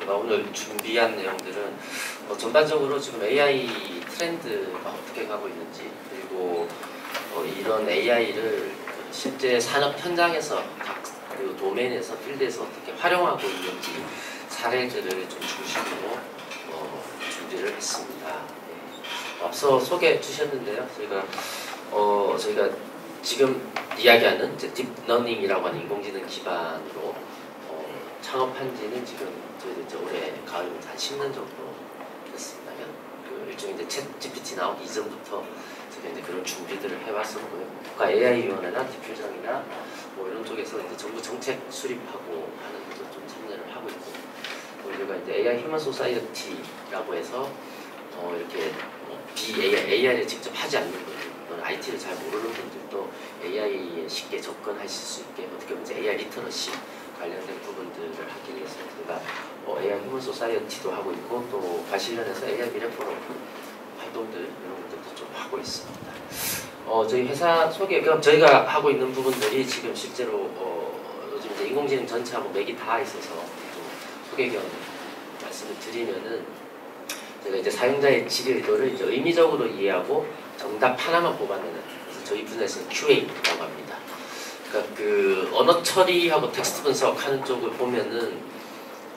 제가 오늘 준비한 내용들은 전반적으로 지금 AI 트렌드가 어떻게 가고 있는지, 그리고 이런 AI를 실제 산업 현장에서 각 그리고 도메인에서 필드에서 어떻게 활용하고 있는지 사례들을 좀 중심으로 준비를 했습니다. 네. 앞서 소개해 주셨는데요. 저희가 지금 이야기하는 이제 딥러닝이라고 하는 인공지능 기반으로 창업한 지는 지금 이제 올해 가을 한 10년 정도 됐습니다. 그 일종의 이제 챗 GPT 나오기 이전부터 제가 이제 그런 준비들을 해왔었고요. 국가 AI위원회나 디퓨전이나 뭐 이런 쪽에서 이제 정부 정책 수립하고 하는 것도 좀 참여를 하고 있고, 우리가 이제 AI 휴먼 소사이어티라고 해서 이렇게 AI를 직접 하지 않는 분들, 또는 IT를 잘 모르는 분들도 AI에 쉽게 접근하실 수 있게 어떻게 보면 이제 AI 리터러시 관련된 부분들을 하기 위해서 제가 AI 휴먼 소사이어티도 하고 있고, 또 관련해서 AI 미래 포럼 활동들 이런 것들도 좀 하고 있습니다. 저희 회사 소개, 그럼 저희가 하고 있는 부분들이 지금 실제로 요즘 이제 인공지능 전체하고 맥이 다 있어서 좀 소개 겸 말씀을 드리면은, 제가 이제 사용자의 질의 의도를 이제 의미적으로 이해하고 정답 하나만 뽑아내는, 그래서 저희 분야에서는 QA라고 합니다. 그러니까 그 언어 처리하고 텍스트 분석하는 쪽을 보면은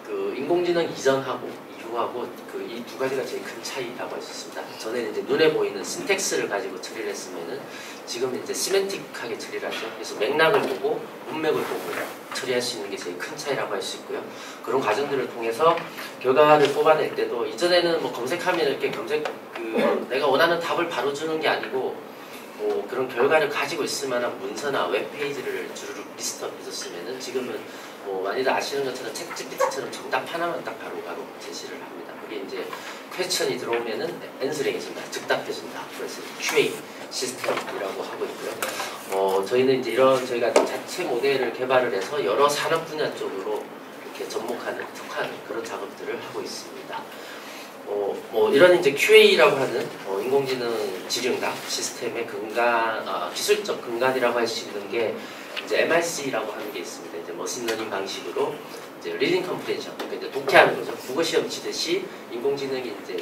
그 인공지능 이전하고 이후하고 그 이 두 가지가 제일 큰 차이라고 할 수 있습니다. 전에는 이제 눈에 보이는 신텍스를 가지고 처리를 했으면은 지금 이제 시멘틱하게 처리를 하죠. 그래서 맥락을 보고 문맥을 보고 처리할 수 있는 게 제일 큰 차이라고 할 수 있고요. 그런 과정들을 통해서 결과를 뽑아낼 때도, 이전에는 뭐 검색하면 이렇게 내가 원하는 답을 바로 주는 게 아니고 그런 결과를 가지고 있을 만한 문서나 웹페이지를 주르륵 리스트업 해줬으면은 지금은 많이들 아시는 것처럼 챗 GPT처럼 정답 하나만 딱 바로 제시를 합니다. 그게 이제 퀘스천이 들어오면은 앤서링 해준다, 즉답해준다. 그래서 QA 시스템이라고 하고 있고요. 저희는 이제 저희가 자체 모델을 개발을 해서 여러 산업 분야 쪽으로 이렇게 접목하는, 특화하는 그런 작업들을 하고 있습니다. 이런 이제 QA라고 하는 인공지능 지능답 시스템의 기술적 근간이라고 할 수 있는 게 이제 MRC라고 하는 게 있습니다. 이제 머신러닝 방식으로 이제 리딩 컴프레hen션, 그러니까 이제 독해하는 거죠. 국어 시험 치듯이 인공지능이 이제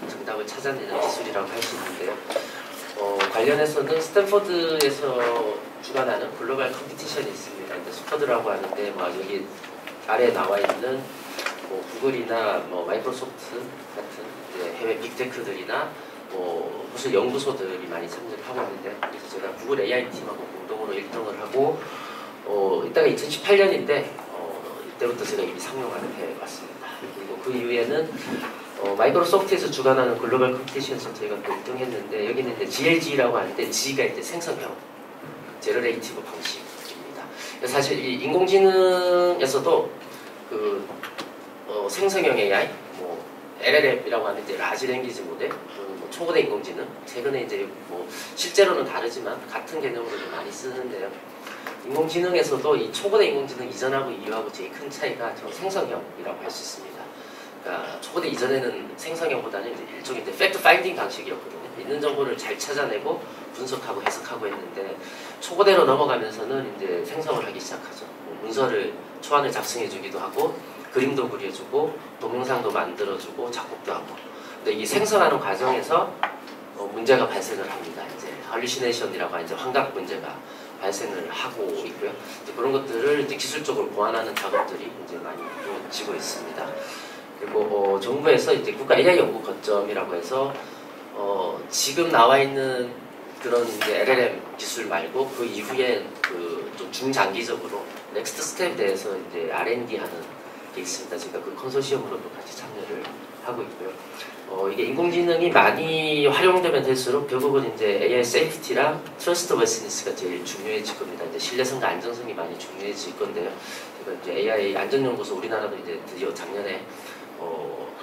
정답을 찾아내는 기술이라고 할 수 있는데요. 관련해서는 스탠퍼드에서 주관하는 글로벌 컴피티션이 있습니다. 이제 스퍼드라고 하는데 여기 아래에 나와 있는 구글이나 마이크로소프트 같은 해외 빅테크들이나 무슨 연구소들이 많이 참여를 하고 있는데, 그래서 제가 구글 AI 팀하고 공동으로 1등을 하고 이따가 2018년인데 이때부터 제가 이미 상용화를 해왔습니다. 그리고 그 이후에는 마이크로소프트에서 주관하는 글로벌 컴피티션에서 저희가 또 1등 했는데, 여기는 이제 GLG라고 하는데 G가 이제 생성형 제너레이티브 방식입니다. 사실 이 인공지능에서도 그 생성형 AI, LLM이라고 하는 이제 라지 랭귀지 모델, 초고대 인공지능, 최근에 이제 실제로는 다르지만 같은 개념으로 좀 많이 쓰는데요. 인공지능에서도 이 초고대 인공지능 이전하고 이후하고 제일 큰 차이가 생성형이라고 할 수 있습니다. 그러니까 초고대 이전에는 생성형보다는 이제 일종의 팩트 파인딩 방식이었거든요. 있는 정보를 잘 찾아내고 분석하고 해석하고 했는데, 초고대로 넘어가면서는 이제 생성을 하기 시작하죠. 문서를 초안을 작성해주기도 하고, 그림도 그려주고, 동영상도 만들어주고, 작곡도 하고. 근데 이 생성하는 과정에서 문제가 발생을 합니다. 이제 할루시네이션이라고 하는 이제 환각 문제가 발생을 하고 있고요. 그런 것들을 이제 기술적으로 보완하는 작업들이 이제 많이 이루어지고 있습니다. 그리고 정부에서 이제 국가 AI 연구 거점이라고 해서 지금 나와 있는 그런 이제 LLM 기술 말고 그 이후에 좀 중장기적으로 넥스트 스텝에 대해서 이제 R&D 하는 게 있습니다. 제가 그 컨소시엄으로도 같이 참여를 하고 있고요. 이게 인공지능이 많이 활용되면 될수록 결국은 이제 AI 세이프티랑 트러스트워스니스가 제일 중요해질 겁니다. 이제 신뢰성과 안정성이 많이 중요해질 건데요. 제가 이제 AI 안전연구소, 우리나라도 이제 드디어 작년에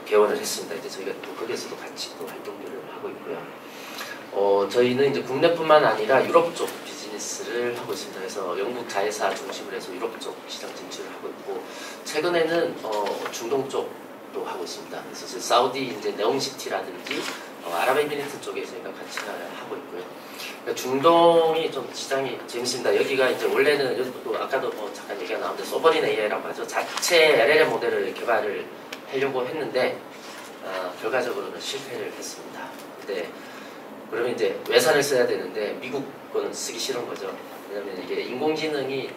개원을 했습니다. 이제 저희가 또 거기에서도 같이 또 활동들을 하고 있고요. 저희는 이제 국내뿐만 아니라 유럽 쪽 비즈니스를 하고 있습니다. 그래서 영국 자회사 중심으로 해서 유럽 쪽 시장 진출을 하고 있고, 최근에는 중동 쪽도 하고 있습니다. 그래서 사우디 이제 네옴시티라든지 아랍에미리트 쪽에 저희가 같이 하고 있고요. 그러니까 중동이 좀 시장이 재밌습니다. 여기가 이제 원래는 또 아까도 잠깐 얘기가 나왔는데 소버린 AI라고 하죠. 자체 LLM 모델을 개발을 하려고 했는데 결과적으로는 실패를 했습니다. 근데 그러면 이제 외산을 써야 되는데 미국 거는 쓰기 싫은 거죠. 왜냐면 이게 인공지능이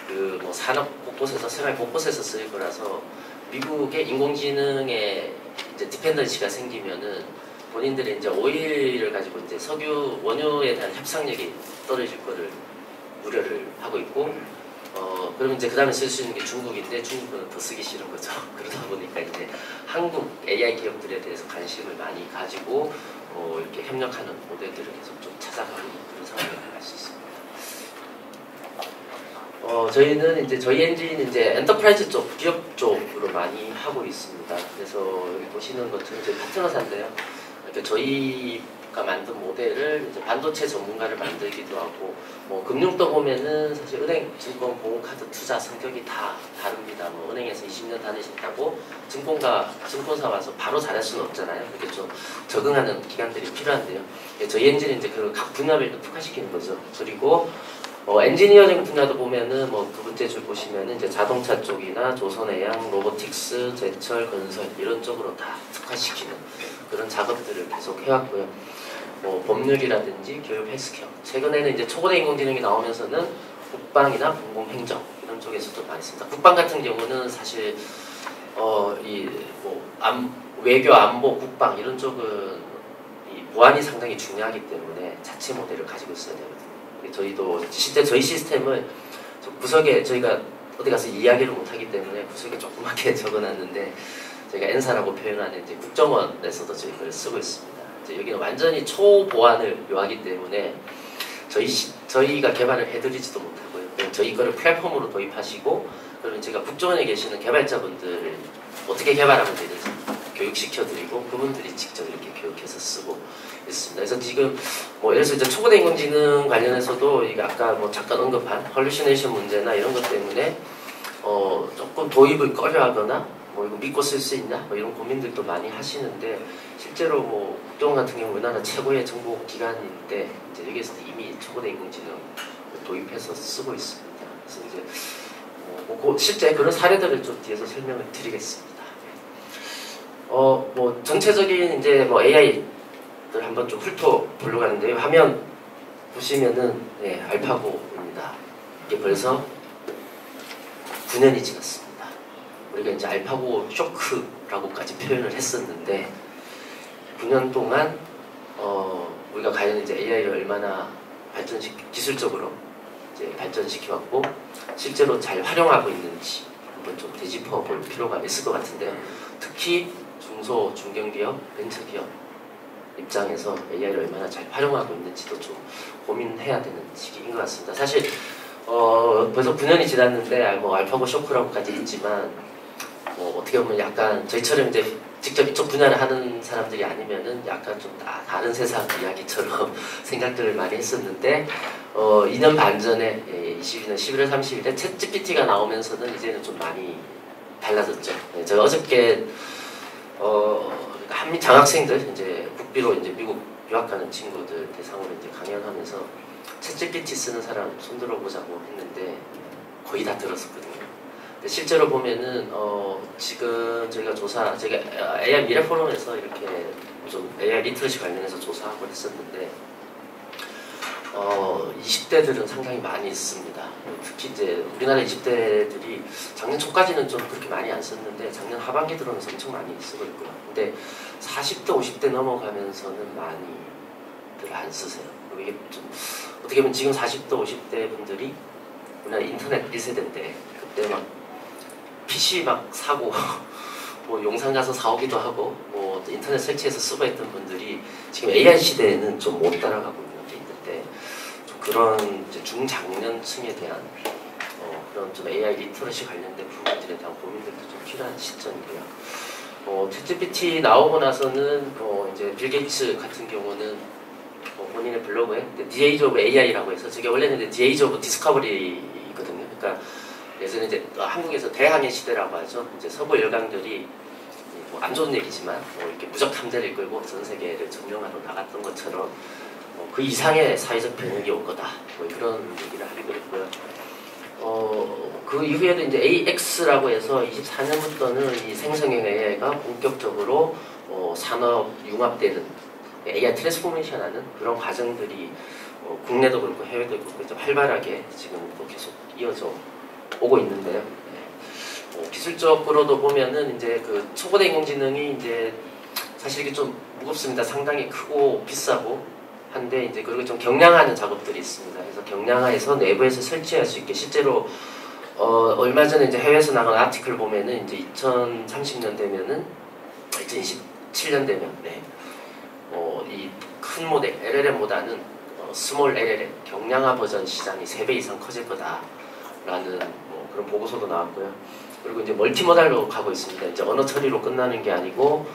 그 뭐 산업 곳곳에서 생활 곳곳에서 쓰일 거라서 미국의 인공지능에 이제 디펜던시가 생기면은 본인들이 이제 오일을 가지고 이제 석유 원유에 대한 협상력이 떨어질 거를 우려를 하고 있고 그러면 이제 그 다음에 쓸 수 있는 게 중국인데 중국은 더 쓰기 싫은 거죠. 그러다 보니까 이제 한국 AI 기업들에 대해서 관심을 많이 가지고 이렇게 협력하는 모델들을 계속 좀 찾아가는 그런 상황을 알 수 있습니다. 저희는 이제 저희 엔진은 이제 엔터프라이즈 쪽, 기업 쪽으로 많이 하고 있습니다. 그래서 여기 보시는 것처럼 저희 파트너사인데요. 이렇게 저희가 만든 모델을 이제 반도체 전문가를 만들기도 하고, 뭐 금융도 보면은 사실 은행, 증권, 보험카드, 투자 성격이 다 다릅니다. 뭐 은행에서 20년 다니셨다고 증권사 와서 바로 잘할 수는 없잖아요. 이렇게 좀 적응하는 기간들이 필요한데요. 저희 엔진은 이제 그 각 분야별로 특화시키는 거죠. 그리고 엔지니어링 분야도 보면은 뭐 두 번째 줄 보시면은 이제 자동차 쪽이나 조선해양, 로보틱스, 제철, 건설 이런 쪽으로 다 특화시키는 그런 작업들을 계속 해왔고요. 뭐 법률이라든지 교육, 헬스케어. 최근에는 이제 초고대 인공지능이 나오면서는 국방이나 공공행정 이런 쪽에서도 많이 씁니다. 국방 같은 경우는 사실 외교, 안보, 국방 이런 쪽은 이 보안이 상당히 중요하기 때문에 자체 모델을 가지고 있어야 되거든요. 저희도 실제 저희 시스템을 구석에 저희가 어디 가서 이야기를 못하기 때문에 구석에 조그맣게 적어놨는데 저희가 N사라고 표현하는 이제 국정원에서도 저희 걸 쓰고 있습니다. 이제 여기는 완전히 초보안을 요하기 때문에 저희가 개발을 해드리지도 못하고요. 저희 거를 플랫폼으로 도입하시고 그러면 제가 국정원에 계시는 개발자분들을 어떻게 개발하면 되는지 교육시켜드리고 그분들이 직접 이렇게 교육해서 쓰고 있습니다. 그래서 지금 뭐 예를 들어서 이제 초고대 인공지능 관련해서도 이게 아까 뭐 잠깐 언급한 헐루시네이션 문제나 이런 것 때문에 조금 도입을 꺼려하거나 뭐 이거 믿고 쓸 수 있나 뭐 이런 고민들도 많이 하시는데 실제로 뭐 국정원 같은 경우 우리나라 최고의 정보 기관인데 이제 여기에서 이미 초고대 인공지능 도입해서 쓰고 있습니다. 그래서 이제 실제 그런 사례들을 좀 뒤에서 설명을 드리겠습니다. 뭐 전체적인 이제 뭐 AI를 한번 좀 훑어보려고 하는데요. 화면 보시면은 알파고입니다. 이게 벌써 9년이 지났습니다. 우리가 이제 알파고 쇼크라고까지 표현을 했었는데 9년 동안 우리가 과연 이제 AI를 얼마나 기술적으로 이제 발전시켜왔고 실제로 잘 활용하고 있는지 한번 좀 되짚어 볼 필요가 있을 것 같은데요. 특히 중소, 중견기업, 벤처기업 입장에서 AI를 얼마나 잘 활용하고 있는지도 좀 고민해야 되는 시기인 것 같습니다. 사실 벌써 9년이 지났는데 뭐 알파고 쇼크라고까지 했지만 어떻게 보면 약간 저희처럼 이제 직접 이쪽 분야를 하는 사람들이 아니면은 약간 좀 다른 세상 이야기처럼 생각들을 많이 했었는데 2년 반 전에 22년 11월 30일에 챗GPT가 나오면서는 이제는 좀 많이 달라졌죠. 제가 어저께 한미 장학생들 이제 국비로 이제 미국 유학 가는 친구들 대상으로 이제 강연하면서 챗GPT 쓰는 사람 손들어 보자고 했는데 거의 다 들었었거든요. 근데 실제로 보면은 지금 저희가 AI 미래 포럼에서 이렇게 좀 AI 리터러시 관련해서 조사하고 했었는데 20대들은 상당히 많이 있습니다. 특히 이제 우리나라 20대들이 작년 초까지는 좀 그렇게 많이 안 썼는데 작년 하반기 들어오면서 엄청 많이 쓰고 있고요. 근데 40대, 50대 넘어가면서는 많이들 안 쓰세요. 그리고 이게 좀 어떻게 보면 지금 40대, 50대 분들이 우리나라 인터넷 1세대인데 그때 막 PC 막 사고 뭐 용산 가서 사오기도 하고 뭐 인터넷 설치해서 쓰고 했던 분들이 지금 AI 시대에는 좀 못 따라가고 있는 게 있는데 좀 그런 이제 중장년층에 대한 그런 좀 AI 리터러시 관련된 부분들에 대한 고민들도 좀 필요한 시점이고요. 챗GPT 나오고 나서는 이제 빌 게이츠 같은 경우는 본인의 블로그에 The Age of AI라고 해서 저게 원래는 The Age of Discovery거든요. 그러니까 예전에 이제 한국에서 대항해 시대라고 하죠. 이제 서부 열강들이 뭐 안 좋은 얘기지만 이렇게 무적 함대를 끌고 전 세계를 점령하러 나갔던 것처럼 그 이상의 사회적 변혁이 올 거다. 뭐 그런 얘기를 하기도 했고요. 그 이후에도 이제 AX라고 해서 24년부터는 이 생성형 AI AI가 본격적으로 산업 융합되는 AI 트랜스포메이션하는 그런 과정들이 국내도 그렇고 해외도 그렇고 좀 활발하게 지금 또 계속 이어져 오고 있는데요. 기술적으로도 보면은 이제 그 초보대 인공지능이 이제 사실 이게 좀 무겁습니다. 상당히 크고 비싸고 한데 이제 그리고 좀 경량화하는 작업들이 있습니다. 그래서 경량화해서 내부에서 설치할 수 있게 실제로 얼마 전에 이제 해외에서 나간 아티클 보면은 이제 2030년 되면은 2027년 되면 이 큰 모델 LLM보다는 스몰 LLM 경량화 버전 시장이 3배 이상 커질 거다라는 그런 보고서도 나왔고요. 그리고 이제 멀티모달로 가고 있습니다. 이제 언어 처리로 끝나는 게 아니고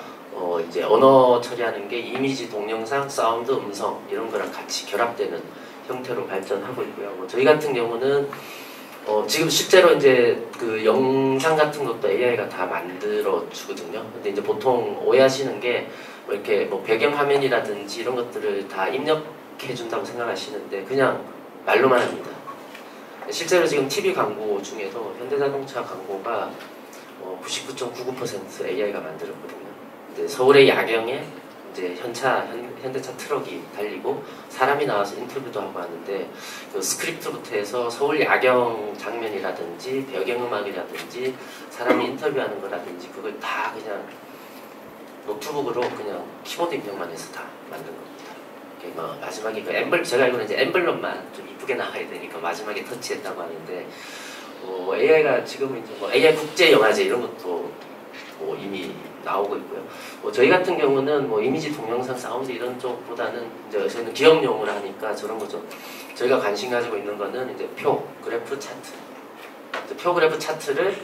이제 언어 처리하는 게 이미지, 동영상, 사운드, 음성 이런 거랑 같이 결합되는 형태로 발전하고 있고요. 저희 같은 경우는 지금 실제로 이제 그 영상 같은 것도 AI가 다 만들어 주거든요. 근데 이제 보통 오해하시는 게 뭐 이렇게 뭐 배경 화면이라든지 이런 것들을 다 입력해 준다고 생각하시는데 그냥 말로만 합니다. 실제로 지금 TV 광고 중에도 현대자동차 광고가 99.99% AI가 만들었거든요. 근데 서울의 야경에 이제 현대차 트럭이 달리고 사람이 나와서 인터뷰도 하고 하는데 그 스크립트부터 해서 서울 야경 장면이라든지 배경음악이라든지 사람이 인터뷰하는 거라든지 그걸 다 그냥 노트북으로 그냥 키보드 입력만 해서 다 만든 겁니다. 뭐 마지막에 그 제가 알고는 이제 엠블럼만 좀 이쁘게 나와야 되니까 마지막에 터치했다고 하는데 AI가 지금은 이제 뭐 AI 국제 영화제 이런 것도 이미 나오고 있고요. 저희 같은 경우는 이미지, 동영상, 사운드 이런 쪽보다는 이제 저희는 기업용을 하니까 저런 거죠. 저희가 관심 가지고 있는 거는 이제 표, 그래프, 차트. 표, 그래프, 차트를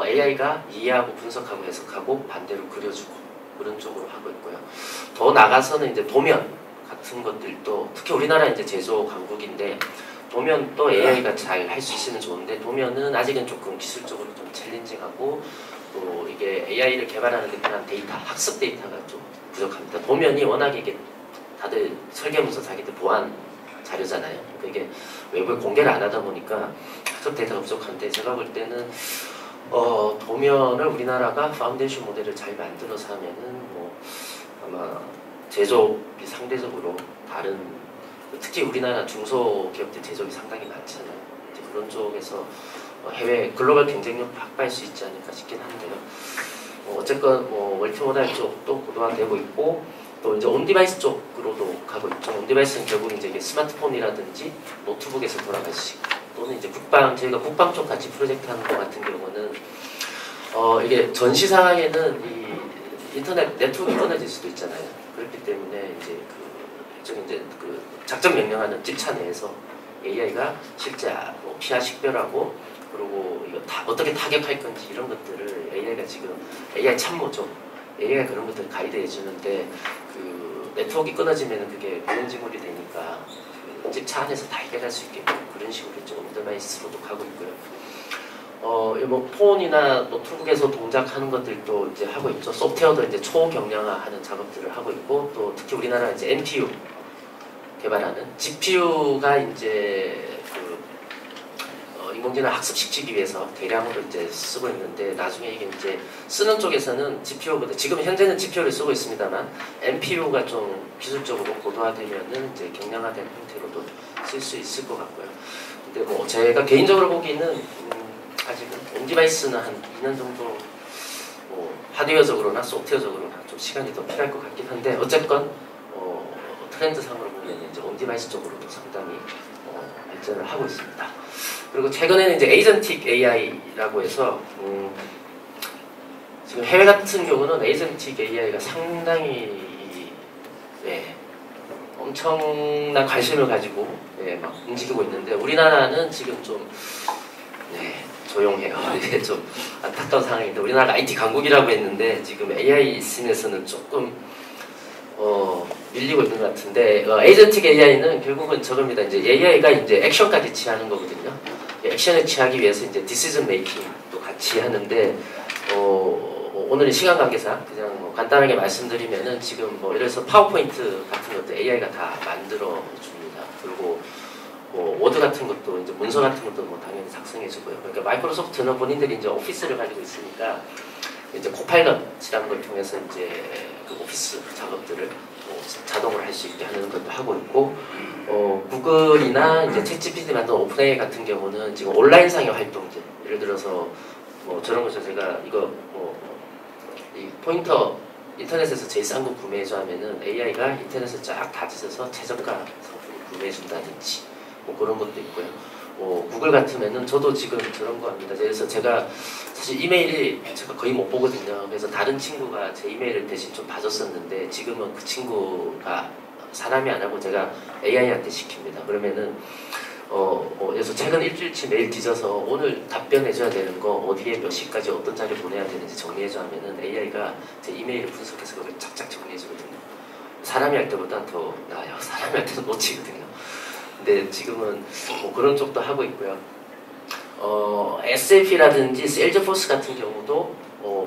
AI가 이해하고 분석하고 해석하고 반대로 그려주고 그런 쪽으로 하고 있고요. 더 나가서는 이제 도면 같은 것들도 특히 우리나라 이제 제조 강국인데 도면도 AI가 잘 할 수 있으면 좋은데 도면은 아직은 조금 기술적으로 좀 챌린징하고 또 이게 AI를 개발하는 데 필요한 데이터, 학습 데이터가 좀 부족합니다. 도면이 워낙 이게 다들 설계문서 자기들 보안 자료잖아요. 그러니까 이게 외부에 공개를 안 하다 보니까 학습 데이터가 부족한데 제가 볼 때는 도면을 우리나라가 파운데이션 모델을 잘 만들어서 하면은 아마 제조업이 상대적으로 다른 특히 우리나라 중소기업들 제조업이 상당히 많잖아요. 이제 그런 쪽에서 해외 글로벌 경쟁력 확보할 수 있지 않을까 싶긴 한데요. 어쨌건 멀티모달 쪽도 고도화되고 있고 또 이제 온디바이스 쪽으로도 가고 있죠. 온디바이스는 결국 이제 이게 스마트폰이라든지 노트북에서 돌아갈 수 있고 또는 이제 저희가 국방 쪽 같이 프로젝트 하는 것 같은 경우는 이게 전시상에는 이 인터넷 네트워크가 끊어질 수도 있잖아요. 그렇기 때문에 이제 그 작전 명령하는 집차 내에서 AI가 실제 피하 식별하고 그리고 이거 어떻게 타격할 건지 이런 것들을 AI가 지금 AI 참모죠. AI가 그런 것들을 가이드해 주는데 그 네트워크가 끊어지면 그게 무용지물이 되니까 그 집차 안에서 다 해결할 수 있게끔 그런 식으로 좀 온디바이스로도 가고 있고요. 폰이나 노트북에서 동작하는 것들도 이제 하고 있죠. 소프트웨어도 이제 초경량화하는 작업들을 하고 있고 또 특히 우리나라 이제 NPU 개발하는 GPU가 이제 인공지능 학습시키기 위해서 대량으로 이제 쓰고 있는데 나중에 이게 이제 쓰는 쪽에서는 GPU보다 지금 현재는 GPU를 쓰고 있습니다만 NPU가 좀 기술적으로 고도화되면은 이제 경량화된 형태로도 쓸 수 있을 것 같고요. 근데 제가 개인적으로 보기에는 아직은 온디바이스는 한 2년 정도 하드웨어적으로나 소프트웨어적으로나 좀 시간이 더 필요할 것 같긴 한데 어쨌건 트렌드상으로 보면 이제 온디바이스 쪽으로도 상당히 발전을 하고 있습니다. 그리고 최근에는 이제 에이전틱 AI라고 해서 지금 해외 같은 경우는 에이전틱 AI가 상당히 엄청난 관심을 가지고 막 움직이고 있는데 우리나라는 지금 좀 조용해요. 좀 안타까운 상황인데 우리나라 IT 강국이라고 했는데 지금 AI 씬에서는 조금 밀리고 있는 것 같은데 에이전틱 AI는 결국은 저겁니다. 이제 AI가 이제 액션까지 취하는 거거든요. 액션을 취하기 위해서 이제 디시전 메이킹도 같이 하는데 오늘 시간 관계상 그냥 간단하게 말씀드리면은 지금 예를 들어서 파워포인트 같은 것도 AI가 다 만들어 줍니다. 그리고 워드 같은 것도 이제 문서 같은 것도 당연히 작성해 주고요. 그러니까 마이크로소프트는 본인들이 이제 오피스를 가지고 있으니까 이제 코파일럿이라는 걸 통해서 이제 그 오피스 작업들을 자동으로 할 수 있게 하는 것도 하고 있고, 구글이나 이제 챗GPT 만든 오픈 AI 같은 경우는 지금 온라인상의 활동들, 예를 들어서 뭐 저런 거죠. 제가 이거 이 포인터 인터넷에서 제일 싼 거 구매해줘 하면은 AI가 인터넷에 쫙 다 뒤져서 최저가 상품을 구매해준다든지 뭐 그런 것도 있고요. 구글 같으면은 저도 지금 저런 거 합니다. 그래서 제가 사실 이메일이 제가 거의 못 보거든요. 그래서 다른 친구가 제 이메일을 대신 좀 봐줬었는데 지금은 그 친구가 사람이 안 하고 제가 AI한테 시킵니다. 그러면은 그래서 최근 일주일치 메일 뒤져서 오늘 답변해줘야 되는 거 어디에 몇 시까지 어떤 자료 보내야 되는지 정리해줘 하면은 AI가 제 이메일을 분석해서 그걸 착착 정리해주거든요. 사람이 할 때보다 더 나아요. 사람이 할 때는 놓치거든요. 근데 지금은 뭐 그런 쪽도 하고 있고요. SAP라든지 세일즈포스 같은 경우도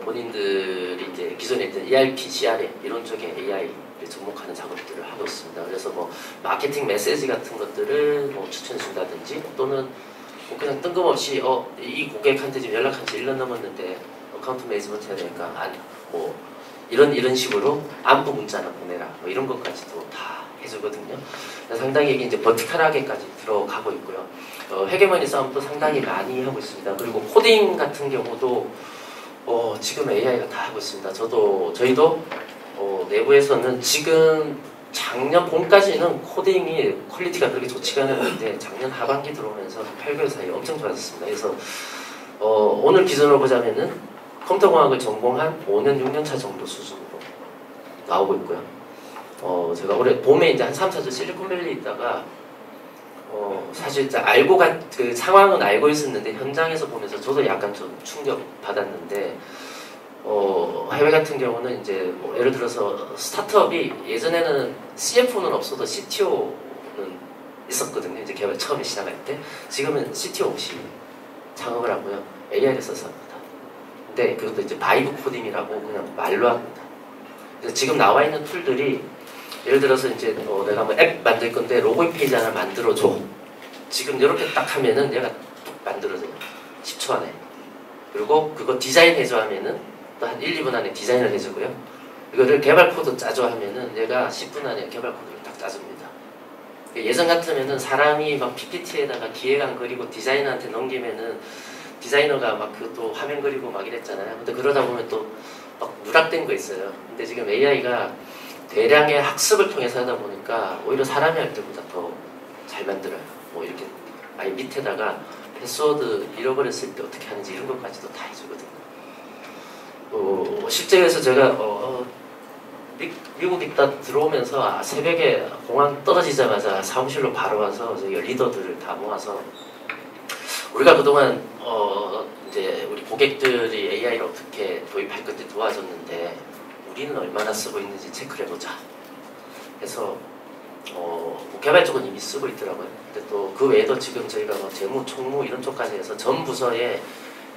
본인들이 이제 기존에 있던 ERP, CRM 이런 쪽에 AI를 접목하는 작업들을 하고 있습니다. 그래서 뭐 마케팅 메시지 같은 것들을 뭐 추천해준다든지 또는 뭐 그냥 뜬금없이 이 고객한테 지금 연락한 지 1년 넘었는데 어카운트 매니지먼트 해야 되니까 뭐 이런 식으로 안부 문자나 보내라 뭐 이런 것까지도 다 해주거든요. 상당히 이게 이제 버티컬하게까지 들어가고 있고요. 헤게모니 싸움도 상당히 많이 하고 있습니다. 그리고 코딩 같은 경우도 지금 AI가 다 하고 있습니다. 저희도 내부에서는 지금 작년 봄까지는 코딩이 퀄리티가 그렇게 좋지가 않았는데 작년 하반기 들어오면서 8개월 사이에 엄청 좋아졌습니다. 그래서 오늘 기준으로 보자면은 컴퓨터공학을 전공한 5년, 6년 차 정도 수준으로 나오고 있고요. 제가 올해 봄에 이제 한 3, 4주 실리콘밸리에 있다가 사실 그 상황은 알고 있었는데 현장에서 보면서 저도 약간 좀 충격 받았는데 해외 같은 경우는 이제 뭐 예를 들어서 스타트업이 예전에는 CFO는 없어도 CTO는 있었거든요. 이제 개발 처음에 시작할 때 지금은 CTO 없이 창업을 하고요. AI를 써서 합니다. 근데 그것도 이제 바이브 코딩이라고 그냥 말로 합니다. 그래서 지금 나와 있는 툴들이 예를 들어서 이제 내가 뭐 앱 만들 건데 로그인 페이지 하나 만들어줘. 지금 이렇게 딱 하면은 얘가 뚝 만들어져요. 10초 안에. 그리고 그거 디자인해줘 하면은 또 한 1, 2분 안에 디자인을 해주고요. 이거를 개발 코드 짜줘 하면은 얘가 10분 안에 개발 코드를 딱 짜줍니다. 예전 같으면은 사람이 막 PPT에다가 기획안 그리고 디자이너한테 넘기면은 디자이너가 막 그것도 화면 그리고 막 이랬잖아요. 근데 그러다 보면 또 막 누락된 거 있어요. 근데 지금 AI가 대량의 학습을 통해서 하다 보니까 오히려 사람이 할 때보다 더 잘 만들어요. 뭐 이렇게 아예 밑에다가 패스워드 잃어버렸을 때 어떻게 하는지 이런 것까지도 다 해주거든요. 실제 그래서 제가 미국 있다 들어오면서 새벽에 공항 떨어지자마자 사무실로 바로 와서 저희 리더들을 다 모아서 우리가 그동안 이제 우리 고객들이 AI를 어떻게 도입할 건지 도와줬는데 우리는 얼마나 쓰고 있는지 체크를 해보자 해서 개발적은 이미 쓰고 있더라고요. 근데 또 그 외에도 지금 저희가 뭐 재무, 총무 이런 쪽까지 해서 전 부서에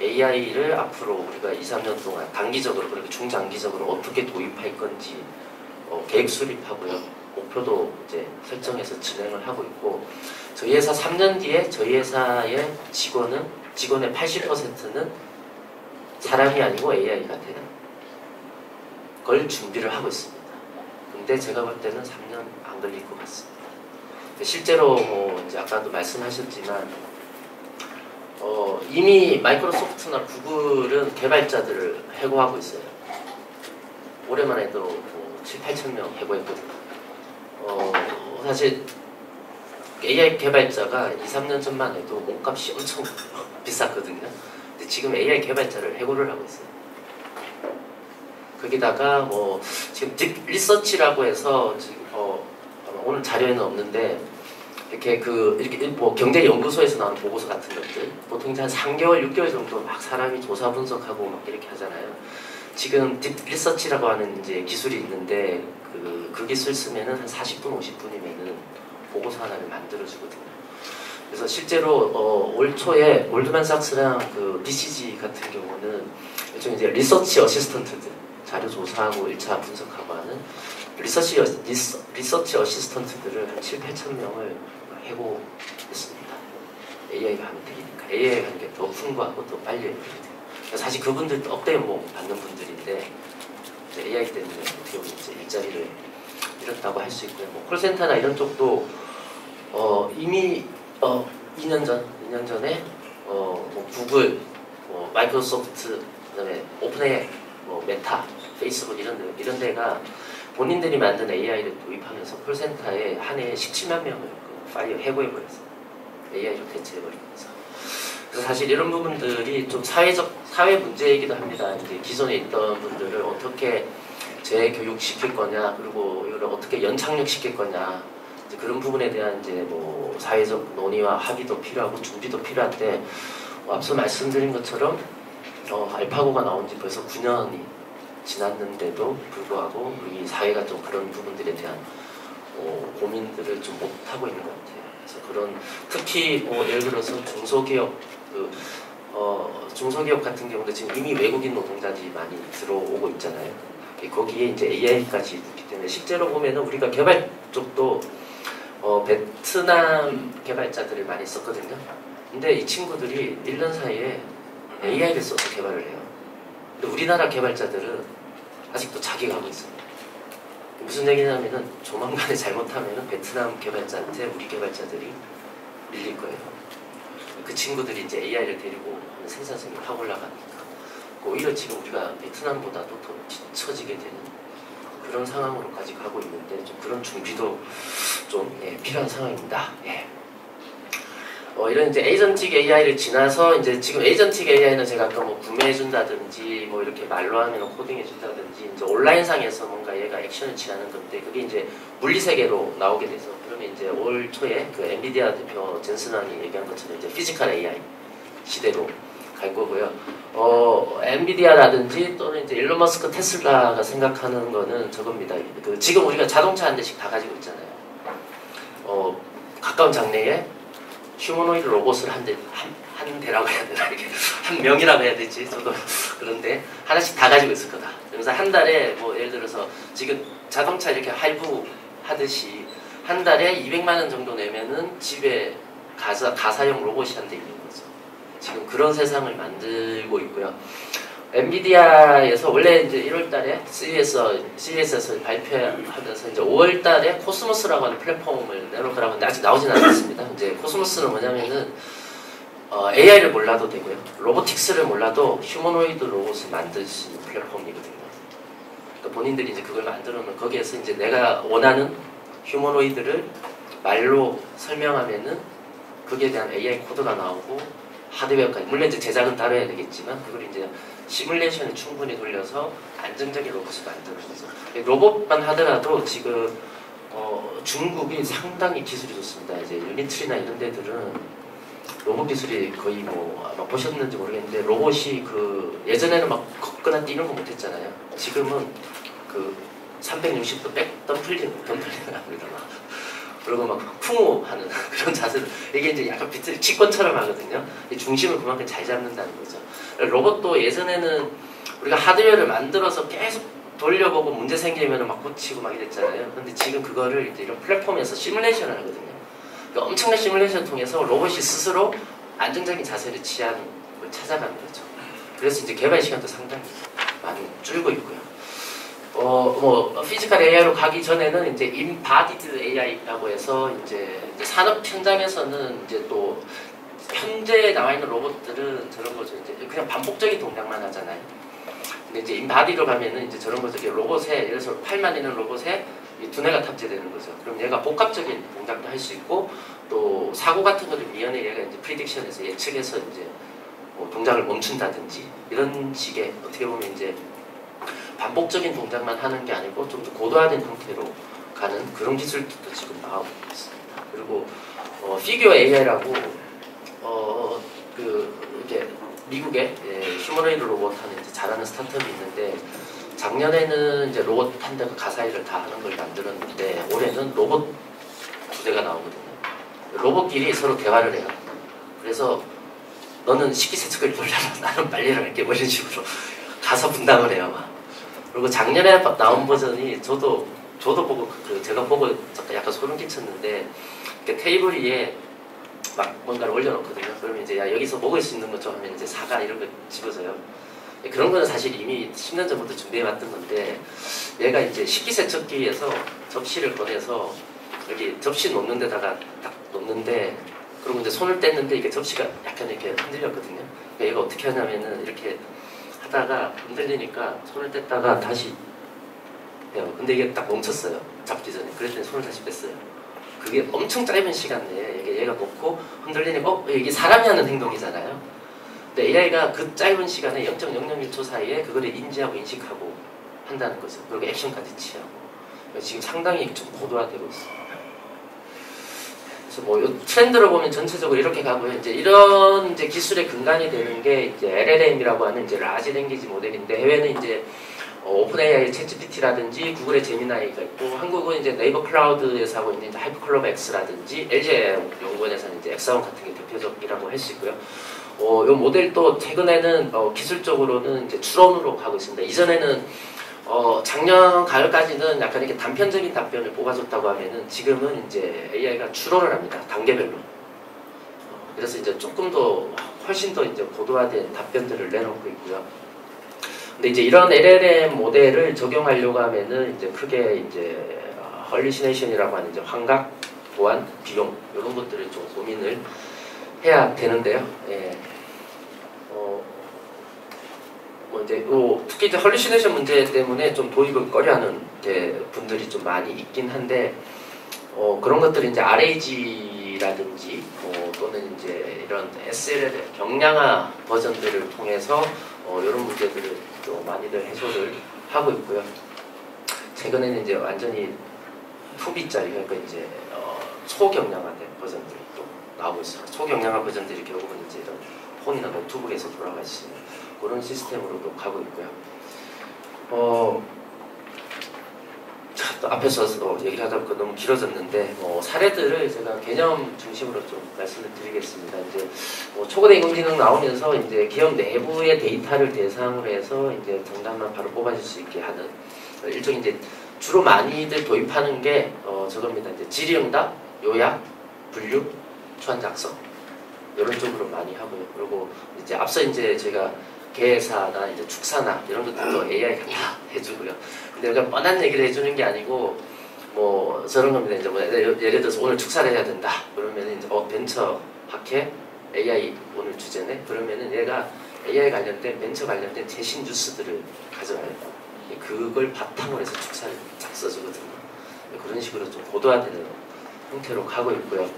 AI를 앞으로 우리가 2, 3년 동안 단기적으로 그리고 중장기적으로 어떻게 도입할 건지 계획 수립하고요. 목표도 이제 설정해서 진행을 하고 있고 저희 회사 3년 뒤에 저희 회사의 직원의 80%는 사람이 아니고 AI가 되는 걸 준비를 하고 있습니다. 근데 제가 볼 때는 3년 안 걸릴 것 같습니다. 실제로 뭐 이제 아까도 말씀하셨지만 이미 마이크로소프트나 구글은 개발자들을 해고하고 있어요. 올해만 해도 뭐 7, 8천 명 해고했거든요. 사실 AI 개발자가 2, 3년 전만 해도 몸값이 엄청 비쌌거든요. 근데 지금 AI 개발자를 해고를 하고 있어요. 거기다가 뭐 지금 딥 리서치라고 해서 지금 오늘 자료에는 없는데 이렇게 뭐 경제연구소에서 나오는 보고서 같은 것들 보통 이제 한 3개월, 6개월 정도 막 사람이 조사 분석하고 막 이렇게 하잖아요. 지금 딥 리서치라고 하는 이제 기술이 있는데 그 기술 쓰면은 한 40분, 50분이면은 보고서 하나를 만들어주거든요. 그래서 실제로 올 초에 골드만삭스랑 그 BCG 같은 경우는 일종의 이제 리서치 어시스턴트들 자료 조사하고 1차 분석하고 하는 리서치 어시스턴트들을 한 7, 8천 명을 해고했습니다. AI가 하면 되니까 AI가 하는 게 더 풍부하고 더 빨리 해요. 사실 그분들도 억대연봉 받는 분들인데 AI 때문에 어떻게 보면 이제 일자리를 잃었다고 할 수 있고요. 뭐 콜센터나 이런 쪽도 이미 2년 전에 뭐 구글, 뭐 마이크로소프트, 그다음에 오픈AI, 뭐 메타, 페이스북 이런 데가 본인들이 만든 AI를 도입하면서 콜센터에 한 해에 17만 명을 파이어 해고해버렸어요. AI로 대체해버리면서. 그래서 사실 이런 부분들이 좀 사회 문제이기도 합니다. 이제 기존에 있던 분들을 어떻게 재교육시킬 거냐, 그리고 이걸 어떻게 연착륙시킬 거냐, 이제 그런 부분에 대한 이제 뭐 사회적 논의와 합의도 필요하고 준비도 필요한데, 앞서 말씀드린 것처럼 알파고가 나온 지 벌써 9년이 지났는데도 불구하고 우리 사회가 좀 그런 부분들에 대한 고민들을 좀 못하고 있는 것 같아요. 그래서 그런 특히 뭐 예를 들어서 중소기업 중소기업 같은 경우도 지금 이미 외국인 노동자들이 많이 들어오고 있잖아요. 거기에 이제 AI까지 있기 때문에 실제로 보면은 우리가 개발 쪽도 베트남 개발자들을 많이 썼거든요. 근데 이 친구들이 1년 사이에 AI를 써서 개발을 해요. 근데 우리나라 개발자들은 아직도 자기가 하고 있어요. 무슨 얘기냐면은 조만간에 잘못하면은 베트남 개발자한테 우리 개발자들이 밀릴 거예요. 그 친구들이 이제 AI를 데리고 생산성이 확 올라가니까 오히려 지금 우리가 베트남보다도 더 뒤처지게 되는 그런 상황으로까지 가고 있는데 좀 그런 준비도 좀 필요한 상황입니다. 예. 이런 이제 에이전틱 AI를 지나서 이제 지금 에이전틱 AI는 제가 아까 뭐 구매해준다든지 뭐 이렇게 말로 하면 코딩해준다든지 이제 온라인상에서 뭔가 얘가 액션을 취하는 건데 그게 이제 물리 세계로 나오게 돼서 그러면 이제 올 초에 그 엔비디아 대표 젠슨왕이 얘기한 것처럼 이제 피지컬 AI 시대로 갈 거고요. 엔비디아라든지 또는 이제 일론 머스크 테슬라가 생각하는 거는 저겁니다. 그 지금 우리가 자동차 한 대씩 다 가지고 있잖아요. 가까운 장래에 휴머노이드 로봇을 한 대라고 해야 되나, 이렇게 한 명이라고 해야 되지, 저도 그런데 하나씩 다 가지고 있을 거다. 그래서 한 달에 뭐 예를 들어서 지금 자동차 이렇게 할부 하듯이 한 달에 200만 원 정도 내면은 집에 가사용 로봇이 한 대 있는 거죠. 지금 그런 세상을 만들고 있고요. 엔비디아에서 원래 이제 1월달에 CES에서 발표하면서 이제 5월달에 코스모스라고 하는 플랫폼을 내놓을 거라고 하는데 아직 나오진 않았습니다. 이제 코스모스는 뭐냐면은 AI를 몰라도 되고요, 로보틱스를 몰라도 휴머노이드 로봇을 만들 수 있는 플랫폼이거든요. 그러니까 본인들이 이제 그걸 만들어놓으면 거기에서 이제 내가 원하는 휴머노이드를 말로 설명하면은 거기에 대한 AI 코드가 나오고 하드웨어까지, 물론 이제 제작은 따로 해야 되겠지만 그걸 이제 시뮬레이션을 충분히 돌려서 안정적인 로봇을 만드는 거죠. 로봇만 하더라도 지금 중국이 상당히 기술이 좋습니다. 이제 유니트리나 이런 데들은 로봇 기술이 거의 뭐 아마 보셨는지 모르겠는데 로봇이 그 예전에는 막 걷거나 뛰는 거 못했잖아요. 지금은 그 360도 백 덤플링을 합니다. 막. 그리고 막 풍호하는 그런 자세를, 이게 이제 약간 비틀 치권처럼 하거든요. 중심을 그만큼 잘 잡는다는 거죠. 로봇도 예전에는 우리가 하드웨어를 만들어서 계속 돌려보고 문제 생기면 막 고치고 막 이랬잖아요. 근데 지금 그거를 이제 이런 플랫폼에서 시뮬레이션을 하거든요. 그러니까 엄청난 시뮬레이션을 통해서 로봇이 스스로 안정적인 자세를 취하는 걸 찾아가는 거죠. 그래서 이제 개발 시간도 상당히 많이 줄고 있고요. 뭐 피지컬 AI로 가기 전에는 이제 인바디드 AI라고 해서 이제 산업 현장에서는 이제 또 현재 나와 있는 로봇들은 저런 거죠. 이제 그냥 반복적인 동작만 하잖아요. 근데 이제 인바디로 가면은 이제 저런 거죠. 로봇에 예를 들어서 팔만 있는 로봇에 이 두뇌가 탑재되는 거죠. 그럼 얘가 복합적인 동작도 할 수 있고 또 사고 같은 거를 미연에 얘가 이제 프리딕션에서 예측해서 이제 뭐 동작을 멈춘다든지 이런 식의 어떻게 보면 이제 반복적인 동작만 하는 게 아니고 좀 더 고도화된 형태로 가는 그런 기술도 지금 나오고 있습니다. 그리고 피규어 AI라고 이렇게 미국의 휴머노이드 로봇 하는 이제 잘하는 스타트업이 있는데 작년에는 이제 로봇 한 대가 가사일을 다 하는 걸 만들었는데 올해는 로봇 2대가 나오거든요. 로봇끼리 서로 대화를 해요. 그래서 너는 식기세척을 돌려라, 나는 빨래를 할게, 뭐 이런 식으로 가사 분담을 해요. 막. 그리고 작년에 나온 버전이 저도 보고 제가 보고 약간 소름 끼쳤는데 테이블 위에 막 뭔가를 올려놓거든요. 그러면 이제 야 여기서 먹을 수 있는 것 좀 하면 이제 사과 이런 거 집어서요. 그런 거는 사실 이미 10년 전부터 준비해왔던 건데 얘가 이제 식기세척기에서 접시를 꺼내서 여기 접시 놓는 데다가 딱 놓는데 그리고 이제 손을 뗐는데 이게 접시가 약간 이렇게 흔들렸거든요. 그러니까 얘가 어떻게 하냐면은 이렇게 하다가 흔들리니까 손을 뗐다가 다시 해요. 근데 이게 딱 멈췄어요. 잡기 전에. 그랬더니 손을 다시 뺐어요. 그게 엄청 짧은 시간 내에 얘가 놓고 흔들리니까 이게 사람이 하는 행동이잖아요. 근데 AI가 그 짧은 시간에 0.001초 사이에 그거를 인지하고 인식하고 한다는 거죠. 그리고 액션까지 취하고. 지금 상당히 좀 고도화되고 있습니다. 그래서 뭐 트렌드를 보면 전체적으로 이렇게 가고요. 이제 이런 이제 기술의 근간이 되는 게 이제 LLM이라고 하는 이제 라지 랭귀지 모델인데 해외는 이제 오픈 AI 챗GPT라든지 구글의 제미나이가 있고 한국은 이제 네이버 클라우드에서 하고 있는 하이퍼클럽 X라든지 LG 연구원에서는 이제 X1 같은 게 대표적이라고 할 수 있고요. 이 모델도 최근에는 기술적으로는 이제 추론으로 가고 있습니다. 이전에는 작년 가을까지는 약간 이렇게 단편적인 답변을 뽑아줬다고 하면은 지금은 이제 AI가 추론을 합니다. 단계별로. 그래서 이제 조금 더 훨씬 더 이제 고도화된 답변들을 내놓고 있고요. 근데 이제 이런 LLM 모델을 적용하려고 하면은 이제 크게 이제 헐리시네이션이라고 하는 이제 환각, 보안, 비용 이런 것들을 좀 고민을 해야 되는데요. 예. 뭐 이제 특히 이제 헐리시네이션 문제 때문에 좀 도입을 꺼려하는 분들이 좀 많이 있긴 한데 그런 것들이 이제 RAG라든지 또는 이제 이런 SLL 경량화 버전들을 통해서 이런 문제들을 또 많이들 해소를 하고 있고요. 최근에는 이제 완전히 2B짜리 그러니까 이제 초경량화된 버전들이 또 나오고 있어요. 초경량화 버전들이 결국은 이제 이런 폰이나 노트북에서 돌아갈 수 있는 그런 시스템으로도 가고 있고요. 또 앞에서 얘기를 하다 보니까 너무 길어졌는데 사례들을 제가 개념 중심으로 좀 말씀을 드리겠습니다. 이제 초거대 인공지능 나오면서 이제 기업 내부의 데이터를 대상으로 해서 이제 정답만 바로 뽑아줄 수 있게 하는 일종의 이제 주로 많이들 도입하는 게 저겁니다. 이제 질의응답, 요약, 분류, 초안 작성 이런 쪽으로 많이 하고요. 그리고 이제 앞서 이제 제가 개사나 이제 축사나 이런 것들도 AI가 다 해주고요. 근데 그냥 뻔한 얘기를 해주는 게 아니고 뭐 저런 겁니다. 이제 뭐 예를 들어서 오늘 축사를 해야 된다. 그러면 이제 벤처 학회 AI 오늘 주제네. 그러면은 얘가 AI 관련된 벤처 관련된 최신 뉴스들을 가져와요. 그걸 바탕으로 해서 축사를 쫙 써주거든요. 그런 식으로 좀 고도화되는 형태로 가고 있고요.